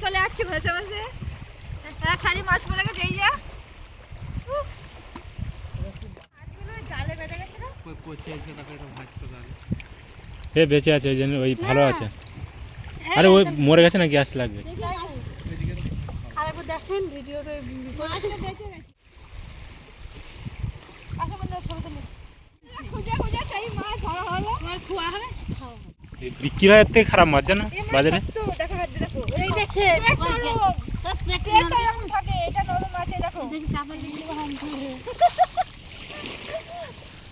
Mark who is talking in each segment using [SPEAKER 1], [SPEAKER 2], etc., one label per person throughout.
[SPEAKER 1] চলে যাচ্ছি ভাসে ভাসে। হ্যাঁ খালি মাছ পড়ে গেছে এই যা জালে বেঁধে গেছে না
[SPEAKER 2] এ বেঁচে আছে ওই জন্য ওই ভালো আছে। আরে ওই মরে গেছে না গ্যাস লাগবে।
[SPEAKER 1] আর একবার দেখেন ভিডিওতে মাছটা বেঁচে গেছে। আসো বন্ধু ছবি তুলি। খুঁজে খুঁজে সেই মাছ ধরা হলো আর খোয়া হবে খাওয়া হবে।
[SPEAKER 2] বিক্রি হয় থেকে খারাপ মাছ জানো বাজারে।
[SPEAKER 1] তো দেখো হাত দেখো এই দেখে এটা এমন থাকে এটা নরম মাছ দেখো দেখি তারপর দিলে হাম করে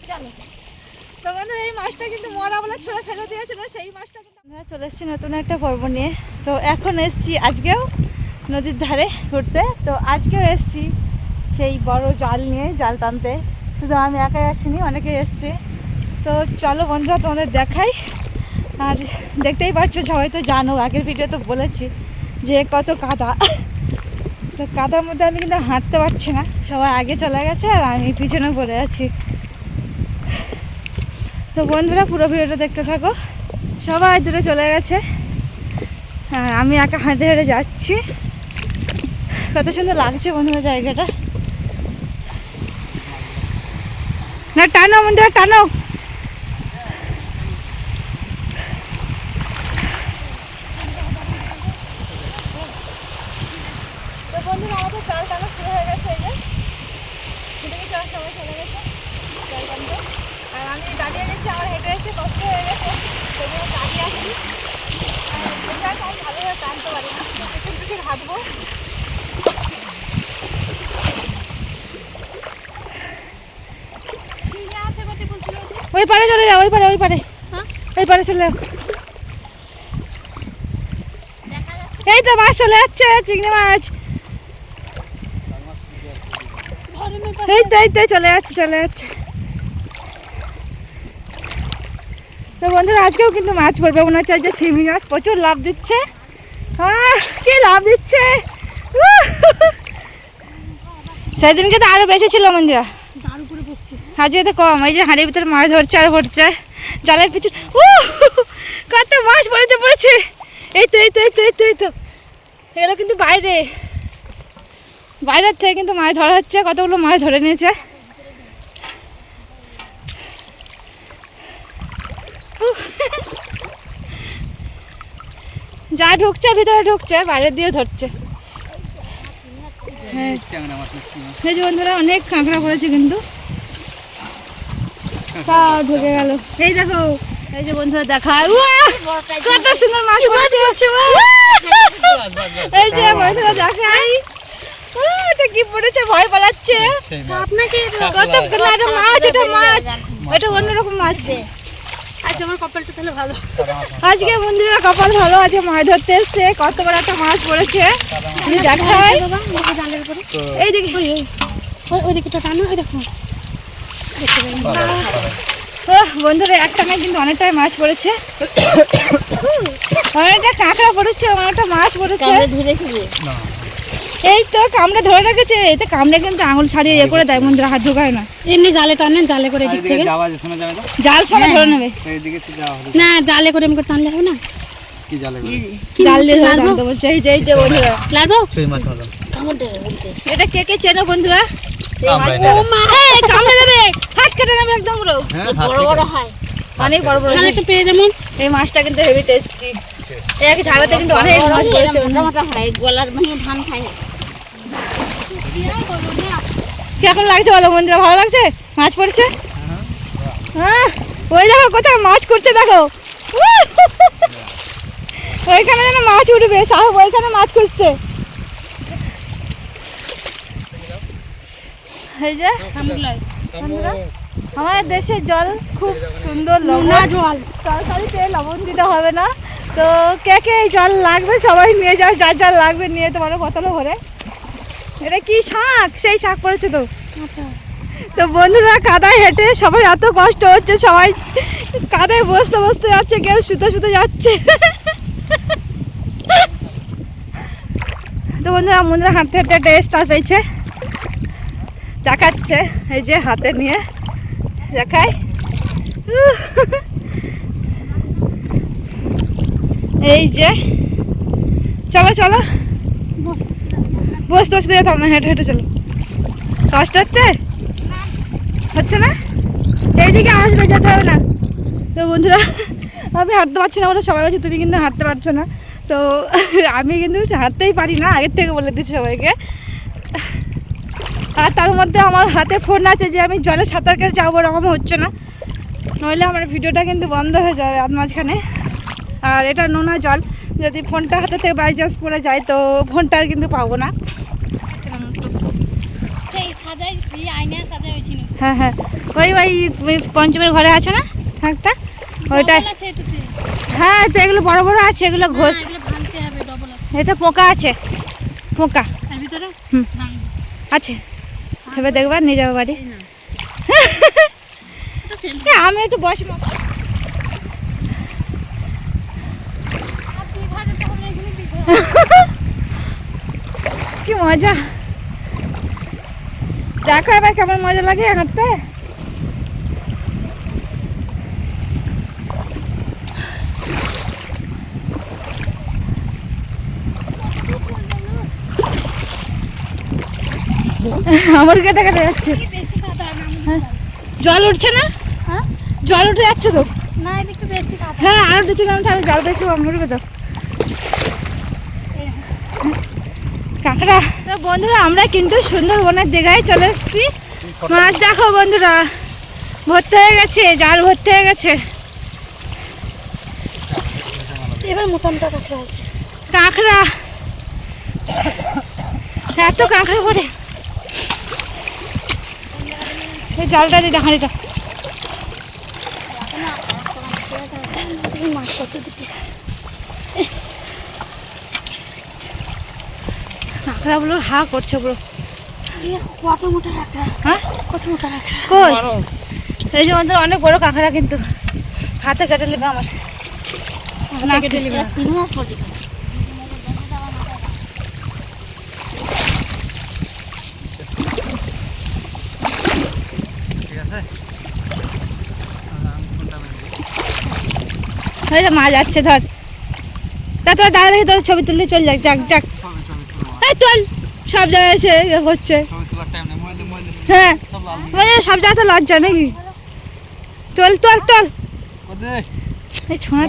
[SPEAKER 1] চলো। তো বন্ধু এই মাছটা কিন্তু মরা বলে ছুঁড়ে ফেলে দিয়েছিল সেই মাছটা কিন্তু আমরা চলে এসেছি নতুন একটা পর্ব নিয়ে। তো এখন এসেছি আজকেও নদীর ধারে ঘুরতে। তো আজকেও এসেছি সেই বড় জাল নিয়ে জাল টানতে। শুধু আমি একাই আসিনি অনেকেই এসছে। তো চলো বন্ধুরা তোমাদের দেখাই। আর দেখতেই পাচ্ছ সবাই তো জানো আগের ভিডিও তো বলেছি যে কত কাদা। তো কাদার মধ্যে আমি কিন্তু হাঁটতে পারছি না, সবাই আগে চলে গেছে আর আমি পিছনে পড়ে আছি। তো বন্ধুরা পুরো ভিডিওটা দেখতে থাকো। সবাই দূরে চলে গেছে আর আমি একা হাঁটে হেঁটে যাচ্ছি। কত সুন্দর লাগছে বন্ধুরা জায়গাটা। না টানো বন্ধুরা টানো। তো বন্ধুরা আমাদের জাল টানা শুরু হয়ে গেছে। এই যে সেদিকে যাওয়ার সময় চলে গেছে জাল টানতে। আর আমি দাঁড়িয়ে গেছি, আমার হেঁটে এসে কষ্ট হয়ে গেছে সেগুলো দাঁড়িয়ে আছি। আর আমি ভালোভাবে টানতে পারি না, পিছন পিছন হাঁটবো। ওই পারে চলে যাও, ওই পারে ওই পারে ওই পারে চলে যাও। এই তো মাছ চলে যাচ্ছে, চিংড়ি মাছ। এই তো এই তো চলে যাচ্ছে চলে যাচ্ছে। তো বন্ধুরা আজকেও কিন্তু মাছ পড়বে মনে হচ্ছে। যে শিঙি মাছ প্রচুর লাভ দিচ্ছে। কি লাভ দিচ্ছে। সেদিনকে তো আরো বেশি ছিল মন্দিরা, আজকে তো কম। এই যে হাঁড়ির ভিতরে মাছ ধরছে আর পড়ছে জালের পিছনে। কত মাছ পড়েছে পড়েছে। এই তো এই তো এই তো এই তো এই তো এগুলো কিন্তু বাইরের থেকে কিন্তু মাছ ধরা হচ্ছে। কতগুলো মাছ ধরে নিয়েছে। যা ঢুকছে ভিতরে ঢুকছে, বাইরে দিয়ে ধরছে। হ্যাঁ এই যে বন্ধুরা অনেক কাঁকড়া পড়েছে কিন্তু সব ঢুকে গেল। এই দেখো এই যে বন্ধুরা দেখায় কত সুন্দর মাছ পড়েছে। এই যে বন্ধুরা দেখাই এটা কি পড়েছে, ভয় পালাচ্ছে। কত মাছ, এটা মাছ, এটা অন্যরকম মাছ। আজকে আমার কপালটা তাহলে ভালো, আজকে বন্ধুরা কপাল ভালো। আজকে মাছ ধরতে এসছে, কত বড় একটা মাছ পড়েছে দেখাই। এই দেখি ওই দিকে টানো, ওই দেখো বন্ধুরা একটানে কিন্তু অনেকটাই মাছ পড়েছে। অনেকটা কাঁকড়া পড়েছে, অনেকটা মাছ পড়েছে। এই তো কামড়ে ধরে রেখেছে। এতে কামড়ে কিন্তু আঙুল ছাড়িয়ে ইয়ে করে দেয় বন্ধুরা, হাত ঢোকায় না। এমনি জালে টানেন, জালে করে এদিক থেকে জাল সময় ধরে নেবে না, জালে করে আমাকে টানলে হবে না। জাল দিয়ে টানতে বলছে। এই যে এই যে বন্ধুরা এটা কে কে চেনো বন্ধুরা? কামড়ে দেবে, হাত কেটে নেবে একদম। বড় বড় হয়, অনেক বড় বড় একটা পেয়ে যেমন। এই মাছটা কিন্তু হেভি টেস্টি। এই ঝাড়াতে কিন্তু অনেক মাছ পড়েছে, মোটা হয়, গলার ভেঙে ধান খায়। কেমন লাগছে বলো বন্ধুরা? ভালো লাগছে মাছ পড়ছে? হ্যাঁ ওই দেখো কোথাও মাছ করছে দেখো, ওইখানে যেন মাছ উঠবে। সাহেব ওইখানে মাছ খুঁজছে। এই যে আমাদের দেশের জল খুব সুন্দর, নোনা জল, তরকারিতে লবণ দিতে হবে না। তো কে কে এই জল লাগবে সবাই নিয়ে যাও, যার যার লাগবে নিয়ে যেতে পারো বোতলে ভরে। এটা কি শাক? সেই শাক পড়েছে তো। তো বন্ধুরা কাদায় হেঁটে সবাই এত কষ্ট হচ্ছে, সবাই কাদায় বসতে বসতে যাচ্ছে, কেউ শুতে শুতে যাচ্ছে। তো বন্ধুরা হাঁটতে হাঁটতে একটা স্টার পেয়েছে, দেখাচ্ছে। এই যে হাতে নিয়ে দেখায়। এই যে চলো চলো, বসতে বসতে যেতাম না, হেঁটে হেঁটে চলো। কষ্ট হচ্ছে? হচ্ছে না? এইদিকে আসবে, যেতে হবে না। তো বন্ধুরা, আমি হাঁটতে পারছি না বলে সবাই বলছে তুমি কিন্তু হাঁটতে পারছো না। তো আমি কিন্তু হাঁটতেই পারি না, আগের থেকে বলে দিচ্ছি সবাইকে। আর তার মধ্যে আমার হাতে ফোন আছে যে আমি জলে সাঁতার কেটে যাবো, ওরকম হচ্ছে না, নইলে আমার ভিডিওটা কিন্তু বন্ধ হয়ে যাবে আর মাঝখানে। আর এটা নোনা জল, যদি ফোনটা হাতে থেকে বাই চান্স পড়ে যায় তো ফোনটা আর কিন্তু পাবো না। হ্যাঁ হ্যাঁ, ওই পঞ্চমের ঘরে আছে না একটা, ওইটাই। হ্যাঁ, তো এগুলো বড় বড় আছে, এগুলো ঘোষ। এটা পোকা আছে, পোকা হুম আছে, তবে দেখবা নিয়ে যাবো বাড়ি। আমি একটু বসি। কি মজা, দেখো এবার কেমন মজা লাগে হাঁটতে। আমার কেটে কেটে যাচ্ছে, জল উঠছে না? জল উঠে যাচ্ছে তো। হ্যাঁ, আর উঠেছিলাম, তাহলে জল বেশি উঠবে তো। কাঁকড়া। তো বন্ধুরা, আমরা কিন্তু সুন্দরবনের দিঘায় চলে এসেছি। মাছ দেখো বন্ধুরা, ভর্তি হয়ে গেছে, জাল ভর্তি হয়ে গেছে। এবার মোটা মোটা কাঁকড়া আছে, কাঁকড়া, এত কাঁকড়া পড়ে। এই জালটা দিই, হাঁড়িটা। কাঁকড়াগুলো হা করছে পুরো। কত মোটা কাঁকড়া, হ্যাঁ কত মোটা কাঁকড়া। কই এই যে আমাদের অনেক বড় কাঁকড়া, কিন্তু হাতে কেটে নেবে আমার, না কেটে নেবে। এই যে মা যাচ্ছে, ধর তা তোর দাদা দেখে তোর ছবি তুললে চল, যাক যাক যাক, এই তোল, সব জায়গায় এসে হচ্ছে। হ্যাঁ, মানে সব জায়গায় তো লজ্জা নাকি, তোল তোল তোল। এই ছোঁয়া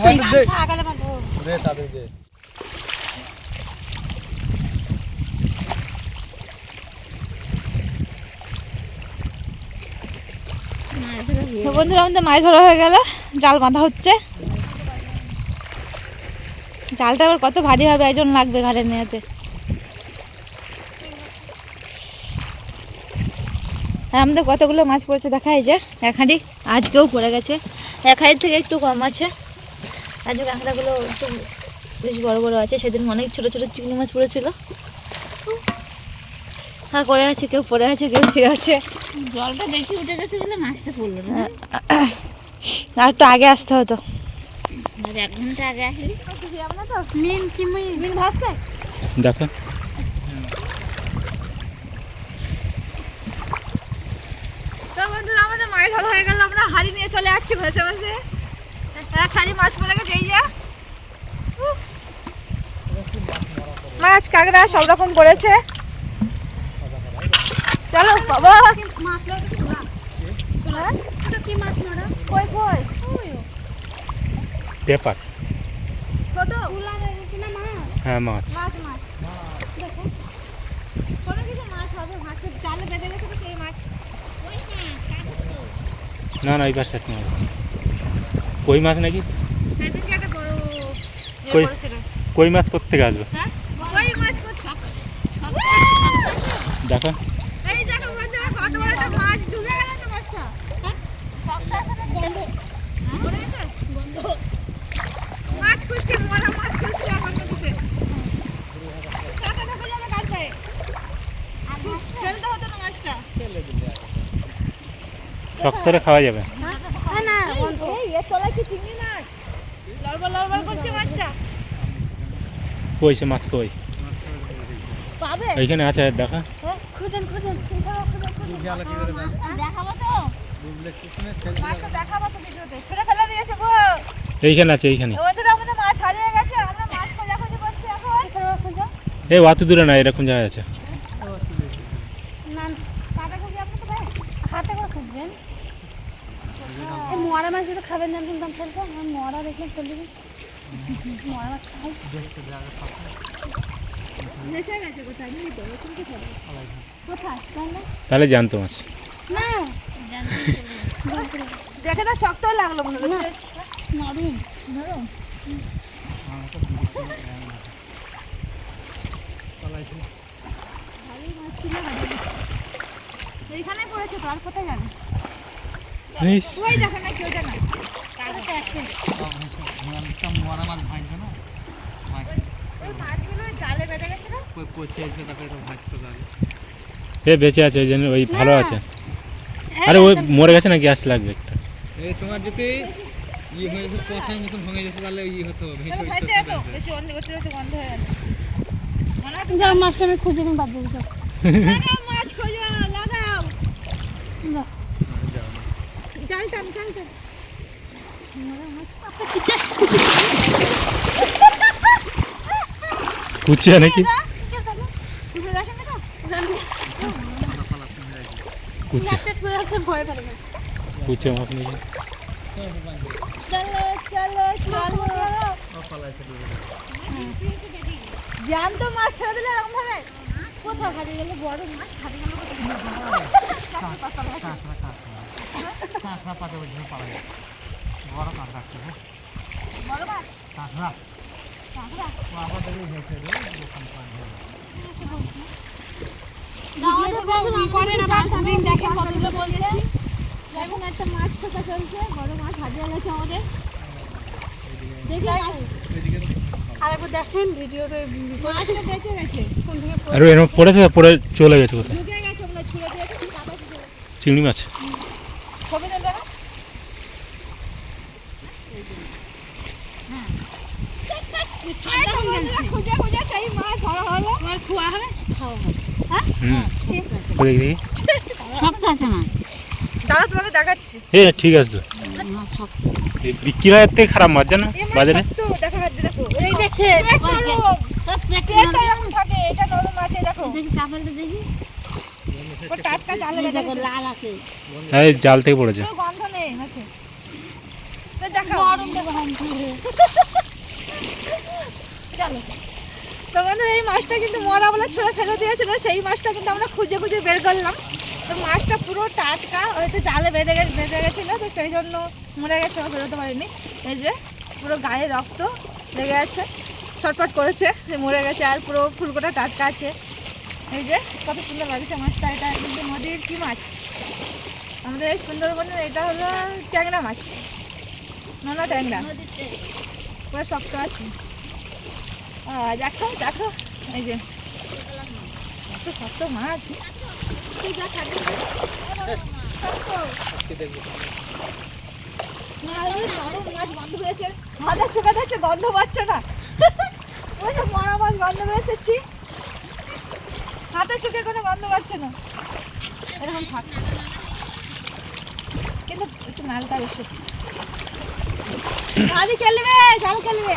[SPEAKER 1] তো বন্ধুরা, আমাদের মাছ ধরা হয়ে গেল, জাল বাঁধা হচ্ছে। জালটা আবার কত ভারী হবে, একজন লাগবে ঘাড়ে নিয়েতে। আর আমাদের কতগুলো মাছ পড়েছে দেখা, এই যে এক হাঁড়ি, আজকেও পড়ে গেছে। এক হাঁড়ির থেকে একটু কম আছে, আজকে কাঁকড়াগুলো একটু বেশ বড় বড় আছে। সেদিন অনেক ছোট ছোট চিংড়ি মাছ পড়েছিল। হ্যাঁ, করে আছে, কেউ পড়ে আছে, কেউ শুয়ে আছে।
[SPEAKER 3] জলটা বেশি উঠে গেছে বলে মাছটা পড়লো না।
[SPEAKER 1] আর একটু আগে আসতে হতো,
[SPEAKER 3] 1 ঘন্টা আগে আসলি।
[SPEAKER 2] দেখো
[SPEAKER 1] তো বন্ধুরা, আমাদের মাছ ধরা হয়ে গেল, আমরা হাঁড়ি নিয়ে চলে যাচ্ছি বসে বসে। এক হাঁড়ি মাছ পড়ে গেছে, এই যে মাছ, কাঁকড়া সব রকম পড়েছে। চলো বাবা,
[SPEAKER 2] পেপার,
[SPEAKER 1] ছোট
[SPEAKER 2] হ্যাঁ মাছ।
[SPEAKER 1] মাছ মাছ দেখো, কোনো কিছু মাছ হবে, মাছের জালে বেঁধে গেছে তো সেই মাছ।
[SPEAKER 2] না না, এই পাশে একটা মাছ, কই মাছ নাকি?
[SPEAKER 1] সেদিনকে একটা বড়
[SPEAKER 2] কই
[SPEAKER 1] ছিল।
[SPEAKER 2] কই মাছ কোত্থেকে আসবে?
[SPEAKER 1] হ্যাঁ, কই মাছ কোথায়?
[SPEAKER 2] দেখো,
[SPEAKER 1] এই দেখো বন্ধুরা, কত বড় একটা মাছ ঢুকে গেল তো মাছটা। হ্যাঁ, সবটা আছে বন্ধ, পড়ে গেছে বন্ধ। মাছ খুঁজছে, মরা মাছ খুঁজছে আমার কাছে। কাটা ঢুকে যাবে কাটবে, ফেলতে হতো না মাছটা।
[SPEAKER 2] শক্ত করে খাওয়া যাবে।
[SPEAKER 1] হ্যাঁ না, এই এর তলায় কি চিংড়ি মাছ? লড়বড় লড়বড় করছে মাছটা।
[SPEAKER 2] কই সে মাছ, কই
[SPEAKER 1] পাবে?
[SPEAKER 2] এইখানে আছে, দেখা।
[SPEAKER 1] খুঁজেন খুঁজেন, দেখাবো তো মাছটা, দেখাবো তো ভিডিওতে। ছেড়ে ফেলে দিয়েছে গো,
[SPEAKER 2] এইখানে আছে, এইখানে।
[SPEAKER 1] ওদের আমাদের মাছ হারিয়ে গেছে, আমরা মাছ খোঁজাখুঁজি করছি এখন।
[SPEAKER 2] এই অত দূরে না, এরকম জায়গা আছে।
[SPEAKER 1] না কাটা খুঁজে আপনি কোথায় হাতে করে খুঁজবেন? এই মরা মাছ যদি খাবেন না কিন্তু দাম ফেলবো, আমি মরা দেখলে ফেলে দিই। মরা মাছ খাই নেশা গেছে কোথায় নেই তো, তুমি কি খাবে কোথায় তাহলে?
[SPEAKER 2] তাহলে জানতো মাছ।
[SPEAKER 1] না দেখে না শক্ত লাগলো মনে হচ্ছে নরম নরম। এইখানে পড়েছে তো, আর কোথায় যাবে?
[SPEAKER 2] ইস,
[SPEAKER 1] ওই দেখে না কেউ জানা মাছগুলো জালে বেঁধে গেছে না?
[SPEAKER 2] এ বেঁচে আছে ওই জন্য, ওই ভালো আছে। আরে ওই মরে গেছে না, গ্যাস লাগবে একটা।
[SPEAKER 4] এই তোমার যদি ইয়ে হয়ে যেত কষার মতন ভেঙে যেত তাহলে ইয়ে হতো
[SPEAKER 1] তবে ভেসে যেত, বেশি অন্য করতে করতে বন্ধ হয়ে গেল।
[SPEAKER 5] যা মাছটা আমি খুঁজে নিয়ে বাদ দেবো।
[SPEAKER 1] লাগাও মাছ খোঁজো, লাগাও জালটান জালটান
[SPEAKER 2] কুচিয়া নাকি?
[SPEAKER 1] ডুবে গেছে না তো?
[SPEAKER 2] কুচিয়া,
[SPEAKER 5] ভয় পারে না।
[SPEAKER 2] কুচিয়া মাছ নাকি?
[SPEAKER 1] চলো চলো চলো জ্যান্ত মাছ ছেড়ে দিলে এরকম ভাবে কোথায় হারিয়ে গেল? বড় মাছ হারিয়ে গেল
[SPEAKER 4] কাঁকড়া পাতে ওই জন্য পালা যায় বড় কাঁকড়া
[SPEAKER 1] বড় মাছ
[SPEAKER 4] কাঁকড়া
[SPEAKER 1] কাঁকড়া
[SPEAKER 4] ও আবার দেখলে হয়েছে রে দোকান পান
[SPEAKER 1] দেখেন কতগুলো বলছে। এখন একটা মাছ খোঁজা চলছে, বড় মাছ হারিয়ে গেছে আমাদের। দেখি
[SPEAKER 5] আরেকবার দেখেন ভিডিওটা,
[SPEAKER 1] মাছটা বেঁচে গেছে, কোন থেকে
[SPEAKER 2] আর এরকম পড়েছে, পড়ে চলে গেছে কোথায়?
[SPEAKER 1] ঢুকে গেছে, ওগুলো ছুঁড়ে দিয়েছে কাদা ছুঁড়ে।
[SPEAKER 2] চিংড়ি মাছ।
[SPEAKER 1] ছবি তুলবে না? খুঁজে খুঁজে সেই মাছ ধরা হলো।
[SPEAKER 3] তোমার খোয়া হবে খাওয়া হবে।
[SPEAKER 2] হুম, দেখি দেখি।
[SPEAKER 3] শক্ত আছে মাছ,
[SPEAKER 1] দাঁড়া তোমাকে দেখাচ্ছি।
[SPEAKER 2] এ ঠিক আছে তো।
[SPEAKER 3] মাছ শক্ত।
[SPEAKER 2] এই বিক্রি হয় এর থেকে খারাপ মাছ জানো
[SPEAKER 1] এই মাছ
[SPEAKER 2] বাজারে।
[SPEAKER 1] শক্ত, দেখা হাত দিয়ে দেখো।
[SPEAKER 5] এই দেখে
[SPEAKER 1] পেট নরম,
[SPEAKER 3] তোর পেট
[SPEAKER 1] পেটটা এরকম থাকে, এটা নরম আছে দেখো।
[SPEAKER 3] দেখি চাপালটা দেখি,
[SPEAKER 1] ও টাটকা জালে
[SPEAKER 3] এই
[SPEAKER 1] বেঁধে
[SPEAKER 3] দেখো
[SPEAKER 1] গেছে।
[SPEAKER 3] লাল আছে।
[SPEAKER 2] এই জাল থেকে পড়েছে।
[SPEAKER 1] কোনো গন্ধ নেই মাছে। তো দেখো
[SPEAKER 5] নরম দেবো
[SPEAKER 1] চলো। তো বন্ধুরা এই মাছটা কিন্তু মরা বলে ছুঁড়ে ফেলে দিয়েছিল, সেই মাছটা কিন্তু আমরা খুঁজে খুঁজে বের করলাম। তো মাছটা পুরো টাটকা, হয়তো জালে বেঁধে গেছিলো, তো সেই জন্য মরে গেছে, ও বেরোতে পারেনি। এই যে পুরো গায়ে রক্ত লেগে আছে, ছটফট করেছে, মরে গেছে, আর পুরো ফুলকোটা টাটকা আছে। এই যে কত সুন্দর লাগছে মাছটা। এটা কিন্তু নদীর কি মাছ? আমাদের এই সুন্দরবনের এটা হলো ট্যাংরা মাছ, নোনা ট্যাংরা, পুরো শক্ত আছে। দেখো দেখো, এই যে এত শক্ত মাছ। তুই যা খাবি শক্ত। না, ওই নরম মাছ গন্ধ বেরোচ্ছে, মাথা শুকাতে হচ্ছে, গন্ধ পাচ্ছে না। ওই যে মরা মাছ গন্ধ বেরোচ্ছে, হাতে শুকে কোনো গন্ধ পাচ্ছে না। এরকম থাক, কিন্তু একটু নালটা বেশি ভাজি খেলবে, ঝাল খেলবে।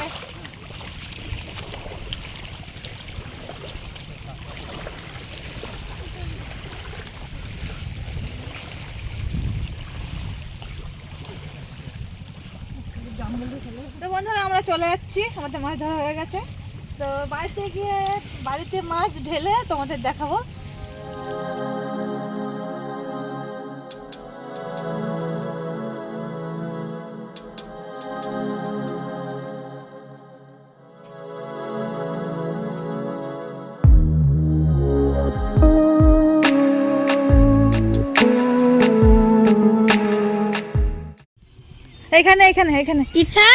[SPEAKER 1] তো বন্ধুরা আমরা চলে যাচ্ছি, আমাদের মাছ ধরা হয়ে গেছে। তো বাড়িতে গিয়ে বাড়িতে মাছ ঢেলে তোমাদের দেখাবো। এখানে এখানে এখানে
[SPEAKER 5] ইচ্ছা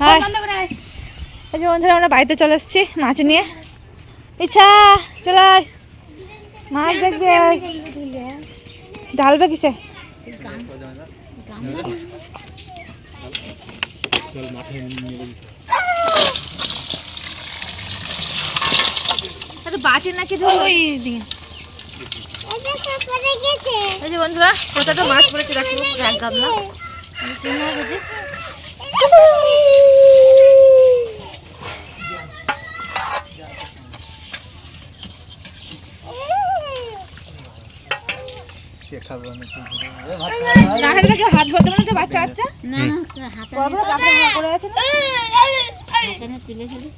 [SPEAKER 1] হ্যাঁ।
[SPEAKER 5] বন্ধ করে আয়।
[SPEAKER 1] এই যে বন্ধুরা আমরা বাড়িতে চলে এসেছি মাছ নিয়ে। ইচ্ছা চলে আয়, মাছ দেখবে। ঢালবে কিসে?
[SPEAKER 2] চল মাঠে নিয়ে
[SPEAKER 1] বাটি নাকি ধরো। এই যে বন্ধুরা কতটা মাছ পড়েছে দেখো, পুরো এক গামলা।
[SPEAKER 4] কে খাবে অনেক
[SPEAKER 1] গাছের কেউ হাত ভরতে পারে তো বাচ্চা বাচ্চা
[SPEAKER 3] না না হাতে
[SPEAKER 1] বড় বড় গাছের করে আছে না
[SPEAKER 3] হাতে তুলে ফেলি